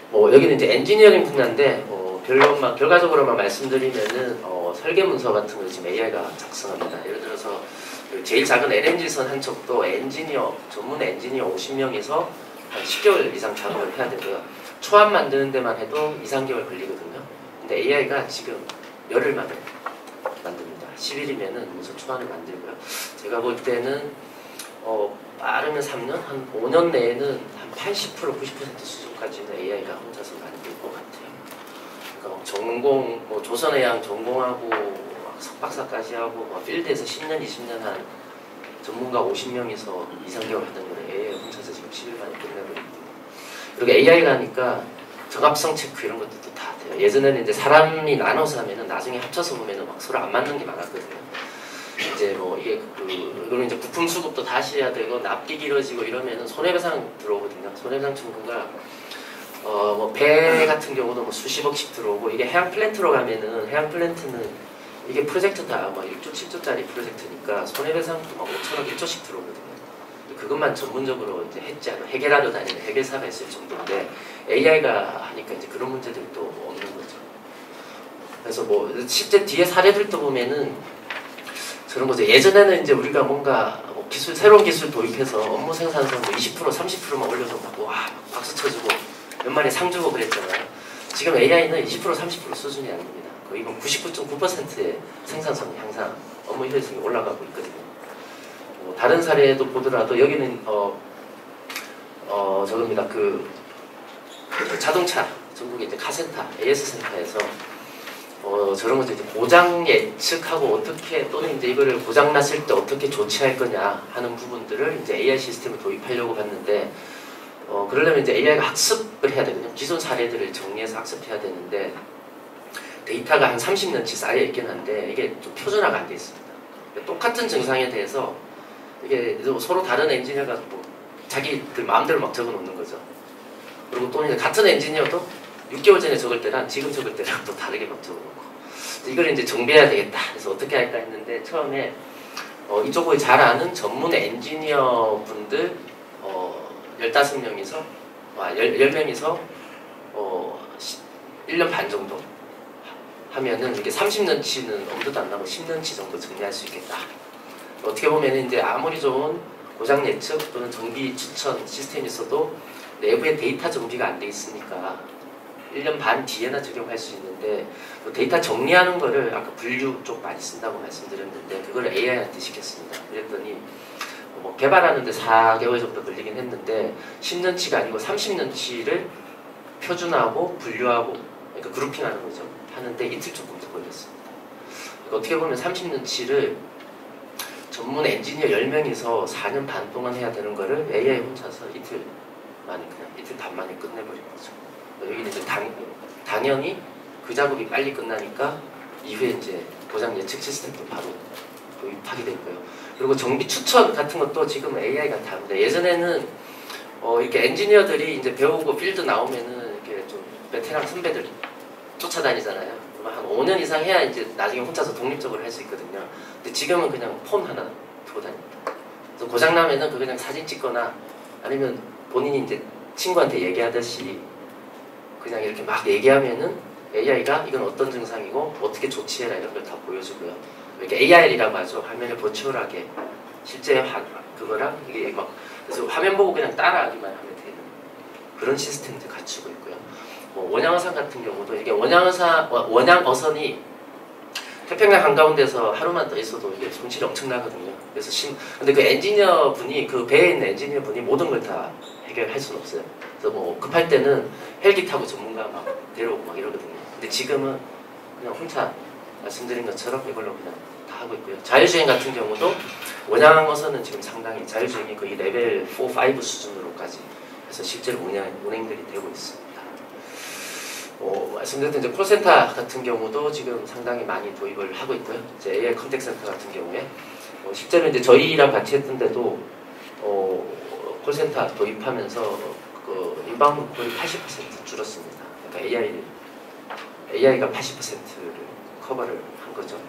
뭐 여기는 이제 엔지니어링 분야인데 결과적으로만 말씀드리면은 설계 문서 같은 거 지금 AI가 작성합니다. 예를 들어서 제일 작은 LNG선 한 척도 전문 엔지니어 50명에서 한 10개월 이상 작업을 해야 되고요. 초안 만드는 데만 해도 2, 3개월 걸리거든요. 근데 AI가 지금 열흘 만에 만듭니다. 10일이면은 문서 초안을 만들고요. 제가 볼 때는 빠르면 3년, 한 5년 내에는 한 80%, 90% 수준까지는 AI가 혼자서 만들 것 같아요. 그러니까 전공, 조선해양 전공하고 석박사까지 하고 필드에서 10년, 20년 한 전문가 50명에서 2, 3개월 하던 거를 AI 혼자서 지금 10일 만에 끝내고 있고. 그리고 AI가 하니까 적합성 체크 이런 것들도 다 돼요. 예전에는 이제 사람이 나눠서 하면은 나중에 합쳐서 보면은 막 서로 안 맞는 게 많았거든요. 이제 뭐 이게 그리고 이제 부품 수급도 다시 해야 되고 납기 길어지고 이러면은 손해배상 들어오거든요. 손해배상 청구가 뭐 배 같은 경우도 뭐 수십억씩 들어오고 이게 해양 플랜트로 가면은 해양 플랜트는 이게 프로젝트 다 막 6조, 7조짜리 프로젝트니까 손해배상도 막 5천억, 1조씩 들어오거든요. 그것만 전문적으로 이제 해결하려 다니는 해결사가 있을 정도인데 AI가 하니까 이제 그런 문제들도 없는 거죠. 그래서 뭐 실제 뒤에 사례들도 보면은 그런 거죠. 예전에는 이제 우리가 뭔가 새로운 기술 도입해서 업무 생산성 20%, 30%만 올려서 와 박수 쳐주고 몇 마리 상 주고 그랬잖아요. 지금 AI는 20%, 30% 수준이 아닙니다. 거의 99.9%의 생산성 향상, 업무 효율성이 올라가고 있거든요. 다른 사례도 보더라도 여기는 저겁니다. 그 자동차 전국의 이제 카센터, AS 센터에서 저런 것들 이제 고장 예측하고 어떻게 또는 이제 이거를 고장 났을 때 어떻게 조치할 거냐 하는 부분들을 이제 AI 시스템을 도입하려고 봤는데 그러려면 이제 AI가 학습을 해야 되거든요. 기존 사례들을 정리해서 학습해야 되는데 데이터가 한 30년치 쌓여 있긴 한데 이게 좀 표준화가 안 돼 있습니다. 똑같은 증상에 대해서 이게 서로 다른 엔지니어가 뭐 자기들 마음대로 막 적어 놓는 거죠. 그리고 또 이제 같은 엔지니어도 6개월 전에 적을 때랑 지금 적을 때랑 또 다르게 막 적어 놓고 이걸 이제 정비해야 되겠다. 그래서 어떻게 할까 했는데 처음에 이쪽을 잘 아는 전문 엔지니어 분들 15명이서 10명이서 1년 반 정도 하면은 이게 30년치는 엄두도 안 나고 10년치 정도 정리할 수 있겠다. 어떻게 보면 이제 아무리 좋은 고장 예측 또는 정비 추천 시스템이 있어도 내부에 데이터 정비가 안 돼 있으니까 1년 반 뒤에나 적용할 수 있는데 데이터 정리하는 거를 아까 분류 쪽 많이 쓴다고 말씀드렸는데 그걸 AI한테 시켰습니다. 그랬더니 뭐 개발하는데 4개월 정도 걸리긴 했는데 10년치가 아니고 30년치를 표준화하고 분류하고 그러니까 그룹핑하는 거죠. 하는데 이틀 조금 더 걸렸습니다. 그러니까 어떻게 보면 30년치를 전문 엔지니어 10명이서 4년 반 동안 해야 되는 거를 AI 혼자서 이틀 만에 그냥 이틀 반 만에 끝내버린 거죠. 여기는 이제 당연히 그 작업이 빨리 끝나니까 이후에 이제 고장 예측 시스템도 바로 도입하게 됐고요. 그리고 정비 추천 같은 것도 지금 AI가 다 합니다. 예전에는 이렇게 엔지니어들이 이제 배우고 필드 나오면은 이렇게 좀 베테랑 선배들 쫓아다니잖아요. 한 5년 이상 해야 이제 나중에 혼자서 독립적으로 할 수 있거든요. 근데 지금은 그냥 폰 하나 두고 다닙니다. 그래서 고장 나면은 그 그냥 사진 찍거나 아니면 본인이 이제 친구한테 얘기하듯이 그냥 이렇게 막 얘기하면은 AI가 이건 어떤 증상이고 어떻게 조치해라 이런 걸 다 보여주고요. 이렇게 AR이라고 하죠. 화면에 버추얼하게 실제 그거랑 이게 막 그래서 화면 보고 그냥 따라하기만 하면 되는 그런 시스템들 갖추고 있고요. 원양어선 같은 경우도 이게 원양어선이 태평양 한가운데서 하루만 더 있어도 이게 손실이 엄청나거든요. 그래서 근데 그 엔지니어 분이 그 배에 있는 엔지니어 분이 모든 걸 다 해결할 수는 없어요. 그래서 뭐 급할 때는 헬기 타고 전문가 막 데려오고 막 이러거든요. 근데 지금은 그냥 혼자 말씀드린 것처럼 이걸로 그냥 다 하고 있고요. 자율주행 같은 경우도 원양어선은 지금 상당히 자율주행이 거의 레벨 4, 5 수준으로까지 해서 실제로 운행들이 되고 있습니다. 말씀드렸던 이제 콜센터 같은 경우도 지금 상당히 많이 도입을 하고 있고요. 이제 AI 컨택 센터 같은 경우에 실제로 이제 저희랑 같이 했던 데도 콜센터 도입하면서 그 인바운드 거의 80% 줄었습니다. 그러니까 AI가 80%를 커버를 한 거죠.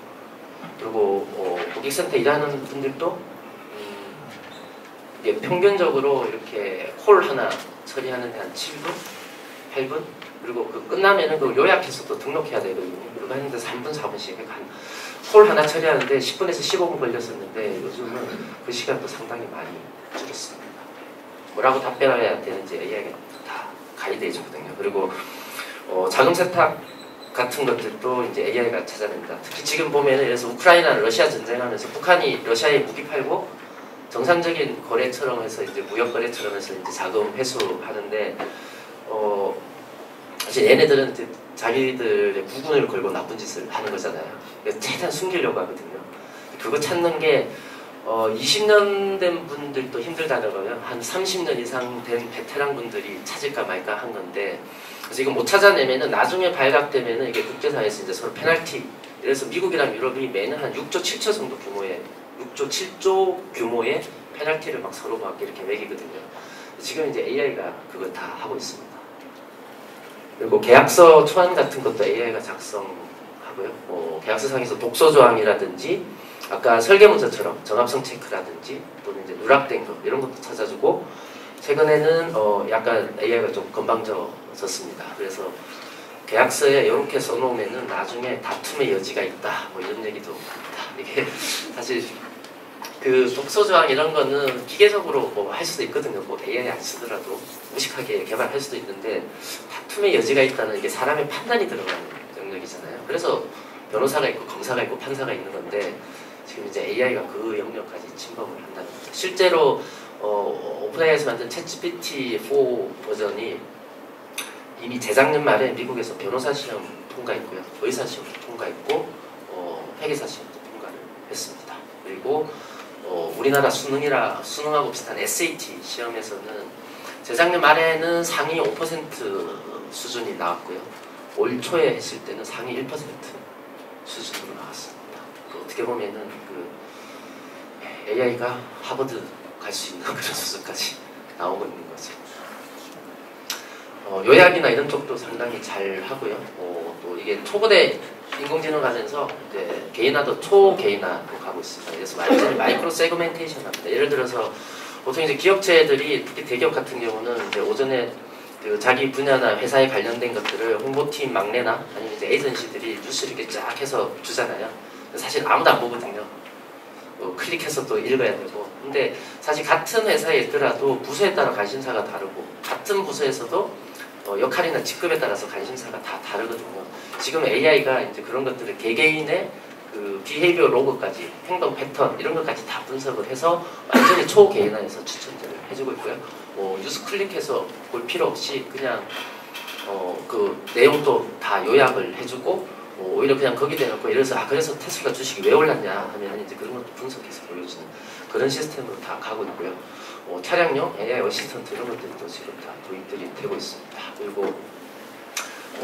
그리고 고객센터 일하는 분들도 이게 평균적으로 이렇게 콜 하나 처리하는데 한 7분, 8분 그리고 그 끝나면은 그 요약해서 또 등록해야 되거든요. 그거 하는데 3분, 4분씩 콜 하나 처리하는데 10분에서 15분 걸렸었는데 요즘은 그 시간도 상당히 많이 줄었습니다. 뭐라고 답변해야 되는지 AI가 다 가이드해 주거든요. 그리고 자금 세탁 같은 것들도 이제 AI가 찾아냅니다. 특히 지금 보면은 그래서 우크라이나 러시아 전쟁하면서 북한이 러시아에 무기 팔고 정상적인 거래처럼 해서 이제 무역 거래처럼 해서 이제 자금 회수하는데 사실 얘네들은 이제 자기들의 부군을 걸고 나쁜 짓을 하는 거잖아요. 그래서 최대한 숨기려고 하거든요. 그거 찾는 게 20년 된 분들도 힘들다더라고요. 한 30년 이상 된 베테랑 분들이 찾을까 말까 한 건데 그래서 이거 못 찾아내면은 나중에 발각되면은 이게 국제사회에서 이제 서로 페널티 그래서 미국이랑 유럽이 매년 한 6조 7조 정도 규모의 6조 7조 규모의 페널티를 막 서로 막 이렇게 매기거든요. 지금 이제 AI가 그걸 다 하고 있습니다. 그리고 계약서 초안 같은 것도 AI가 작성하고요. 계약서상에서 독소 조항이라든지 아까 설계문서처럼 정합성 체크라든지 또는 이제 누락된 거 이런 것도 찾아주고 최근에는 약간 AI가 좀 건방져졌습니다. 그래서 계약서에 이렇게 써놓으면은 나중에 다툼의 여지가 있다 뭐 이런 얘기도 합니다. 이게 사실 그 독소 조항 이런 거는 기계적으로 뭐 할 수도 있거든요. 뭐 AI 안 쓰더라도 무식하게 개발할 수도 있는데 다툼의 여지가 있다는 게 사람의 판단이 들어가는 영역이잖아요. 그래서 변호사가 있고 검사가 있고 판사가 있는 건데 지금 이제 AI가 그 영역까지 침범을 한다는 거죠. 실제로 오픈AI에서 만든 챗GPT-4 버전이 이미 재작년 말에 미국에서 변호사 시험 통과했고요. 의사 시험 통과했고 회계사 시험도 통과를 했습니다. 그리고 우리나라 수능하고 비슷한 SAT 시험에서는 재작년 말에는 상위 5% 수준이 나왔고요. 올 초에 했을 때는 상위 1% 수준으로 나왔습니다. 어떻게 보면은 그 AI가 하버드 갈 수 있는 그런 수준까지 나오고 있는 거죠. 요약이나 이런 쪽도 상당히 잘 하고요. 또 이게 초거대 인공지능 가면서 이제 개인화도 초개인화로 가고 있습니다. 그래서 완전히 마이크로 세그멘테이션 합니다. 예를 들어서 보통 이제 기업체들이 특히 대기업 같은 경우는 이제 오전에 그 자기 분야나 회사에 관련된 것들을 홍보팀 막내나 아니면 이제 에이전시들이 뉴스를 이렇게 쫙 해서 주잖아요. 사실 아무도 안 보거든요. 클릭해서 또 읽어야 되고. 근데 사실 같은 회사에 있더라도 부서에 따라 관심사가 다르고 같은 부서에서도 역할이나 직급에 따라서 관심사가 다 다르거든요. 지금 AI가 이제 그런 것들을 개개인의 그 비헤이비어 로그까지 행동 패턴 이런 것까지 다 분석을 해서 완전히 초개인화해서 추천들을 해주고 있고요. 뉴스 클릭해서 볼 필요 없이 그냥 그 내용도 다 요약을 해주고 오히려 그냥 거기 대놓고 이래서 그래서 테슬라 주식이 왜 올랐냐 하면 이제 그런 것도 분석해서 보여주는 그런 시스템으로 다 가고 있고요. 차량용 AI 어시스턴트 이런 것들도 지금 다 도입들이 되고 있습니다. 그리고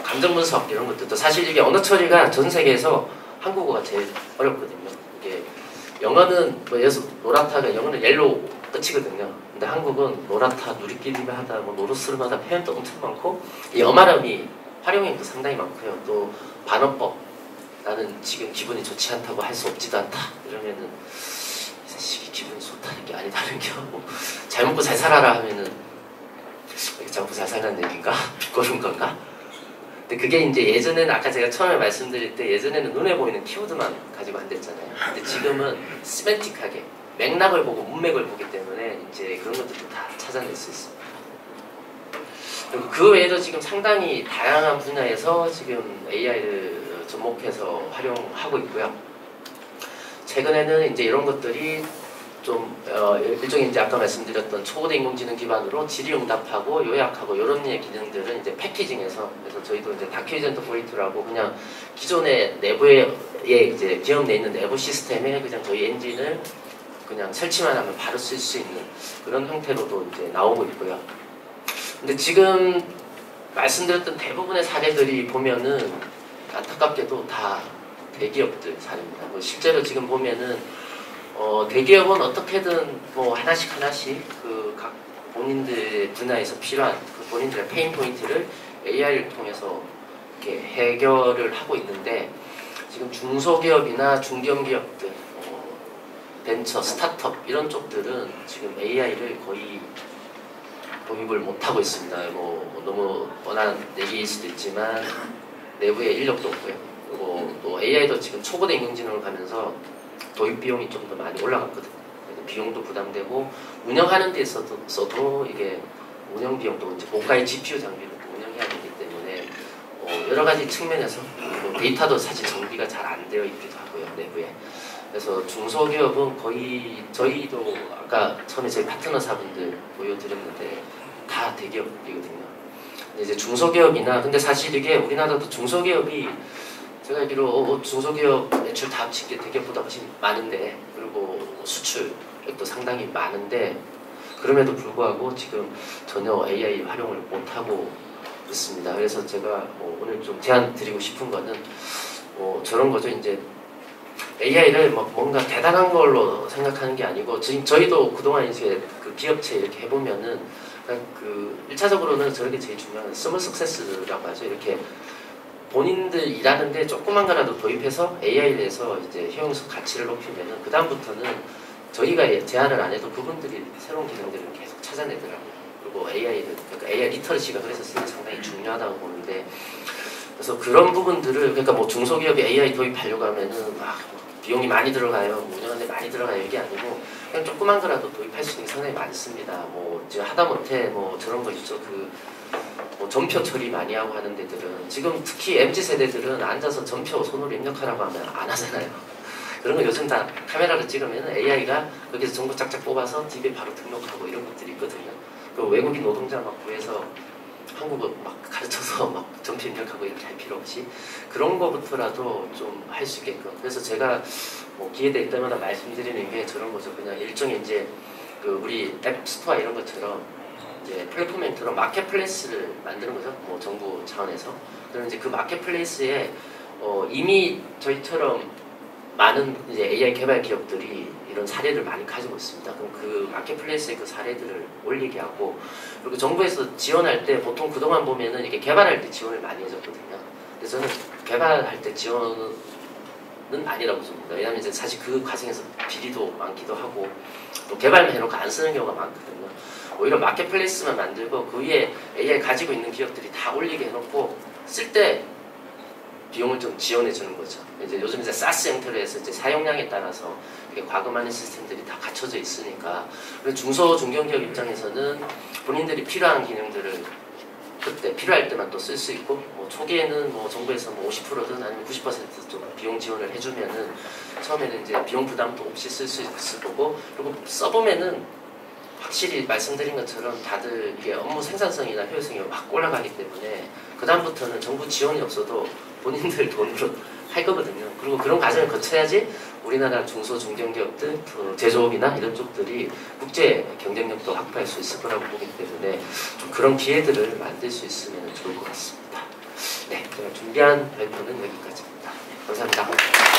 감정 분석 이런 것들도 사실 이게 언어 처리가 전 세계에서 한국어가 제일 어렵거든요. 이게 영어는 뭐 예를 들어서 노랗다가 영어는 옐로우 끝이거든요. 근데 한국은 노랗다, 누리끼리하다, 뭐 노르스름하다 표현도 엄청 많고 이 어말음이 활용량도 상당히 많고요. 또 반어법 나는 지금 기분이 좋지 않다고 할 수 없지도 않다 이러면은 이 자식이 기분이 좋다는 게 아니다는 게 잘 먹고 잘 살아라 하면은 잘 먹고 잘 살라는 얘기인가? 비꼬는 건가? 근데 그게 이제 예전에는 아까 제가 처음에 말씀드릴 때 예전에는 눈에 보이는 키워드만 가지고 안 됐잖아요. 근데 지금은 시멘틱하게 맥락을 보고 문맥을 보기 때문에 이제 그런 것들도 다 찾아낼 수 있습니다. 그리고 그 외에도 지금 상당히 다양한 분야에서 지금 AI를 접목해서 활용하고 있고요. 최근에는 이제 이런 것들이 좀 일종의 이제 아까 말씀드렸던 초고대 인공지능 기반으로 질의응답하고 요약하고 이런 류의 기능들은 이제 패키징해서 그래서 저희도 이제 다큐젠트 포인트라고 그냥 기존의 내부에 이제 기업 내에 있는 내부 시스템에 그냥 저희 엔진을 그냥 설치만 하면 바로 쓸 수 있는 그런 형태로도 이제 나오고 있고요. 근데 지금 말씀드렸던 대부분의 사례들이 보면은 안타깝게도 다 대기업들 사례입니다. 실제로 지금 보면은 대기업은 어떻게든 뭐 하나씩 그 각 본인들의 분야에서 필요한 그 본인들의 페인 포인트를 AI를 통해서 이렇게 해결을 하고 있는데 지금 중소기업이나 중견기업들, 벤처, 스타트업 이런 쪽들은 지금 AI를 거의 도입을 못하고 있습니다. 뭐 너무 뻔한 얘기일 수도 있지만 내부에 인력도 없고요. 그리고 또 AI도 지금 초고대 인공지능을 가면서 도입 비용이 좀 더 많이 올라갔거든요. 비용도 부담되고 운영하는 데 있어서도 이게 운영 비용도 이제 고가의 GPU 장비를 운영해야 되기 때문에 여러 가지 측면에서 데이터도 사실 정비가 잘 안 되어 있기도 하고요, 내부에. 그래서 중소기업은 거의 저희도 아까 처음에 저희 파트너사분들 보여드렸는데 다 대기업이거든요. 근데 이제 중소기업이나 근데 사실 이게 우리나라도 중소기업이 제가 알기로 중소기업 매출 다 합친 게 대기업보다 훨씬 많은데 그리고 수출액도 상당히 많은데 그럼에도 불구하고 지금 전혀 AI 활용을 못하고 있습니다. 그래서 제가 오늘 좀 제안 드리고 싶은 거는 저런 거죠. 이제 AI를 뭔가 대단한 걸로 생각하는 게 아니고 저희도 그동안 이제 그 기업체 이렇게 해보면은 그 1차적으로는 저렇게 제일 중요한 스몰 석세스라고 하죠. 이렇게 본인들 일하는데 조그만 거라도 도입해서 AI를 해서 이제 효용성 가치를 높이면은 그 다음부터는 저희가 제안을 안 해도 그분들이 새로운 기능들을 계속 찾아내더라고요. 그리고 AI를 그러니까 AI 리터러시가 그래서 상당히 중요하다고 보는데 그래서 그런 부분들을 그러니까 뭐 중소기업이 AI 도입하려고 하면은 막 비용이 많이 들어가요, 운영하는데 많이 들어가요 이게 아니고 그냥 조그만 거라도 도입할 수 있는 게 상당히 많습니다. 뭐 이제 하다못해 뭐 저런 거 있죠. 뭐 전표 처리 많이 하고 하는 데들은 지금 특히 MZ 세대들은 앉아서 전표 손으로 입력하라고 하면 안 하잖아요. 그런 거 요즘 다 카메라로 찍으면 AI가 거기서 정보 짝짝 뽑아서 집에 바로 등록하고 이런 것들이 있거든요. 그 외국인 노동자 막 구해서 한국어 막 가르쳐서 막 전표 입력하고 이렇게 할 필요 없이 그런 거부터라도 좀 할 수 있게끔. 그래서 제가 뭐 기회될 때마다 말씀드리는 게 저런 거죠. 그냥 일종의 이제 그 우리 앱 스토어 이런 것처럼 이제 플랫폼 멘토로 마켓플레이스를 만드는 거죠. 뭐 정부 차원에서. 그럼 이제 그 마켓플레이스에 이미 저희처럼 많은 이제 AI 개발 기업들이 이런 사례를 많이 가지고 있습니다. 그럼 그 마켓플레이스에 그 사례들을 올리게 하고, 그리고 정부에서 지원할 때 보통 그동안 보면은 이게 개발할 때 지원을 많이 해줬거든요. 그래서 저는 개발할 때 지원은 아니라고 봅니다. 왜냐하면 이제 사실 그 과정에서 비리도 많기도 하고 또 개발만 해놓고 안 쓰는 경우가 많거든요. 오히려 마켓플레이스만 만들고 그 위에 AI 가지고 있는 기업들이 다 올리게 해놓고 쓸 때 비용을 좀 지원해 주는 거죠. 이제 요즘 이제 사스 형태로 해서 이제 사용량에 따라서 이게 과금하는 시스템들이 다 갖춰져 있으니까 중소 중견기업 입장에서는 본인들이 필요한 기능들을 그때 필요할 때만 또 쓸 수 있고, 뭐 초기에는 뭐 정부에서 뭐 50%든 아니면 90%좀 비용 지원을 해주면은 처음에는 이제 비용 부담도 없이 쓸 수 있을 거고, 그리고 써보면은 확실히 말씀드린 것처럼 다들 이게 업무 생산성이나 효율성이 확 올라가기 때문에 그 다음부터는 정부 지원이 없어도 본인들 돈으로 할 거거든요. 그리고 그런 과정을 거쳐야지 우리나라 중소 중견기업들, 제조업이나 이런 쪽들이 국제 경쟁력도 확보할 수 있을 거라고 보기 때문에 좀 그런 기회들을 만들 수 있으면 좋을 것 같습니다. 네, 제가 준비한 발표는 여기까지입니다. 감사합니다.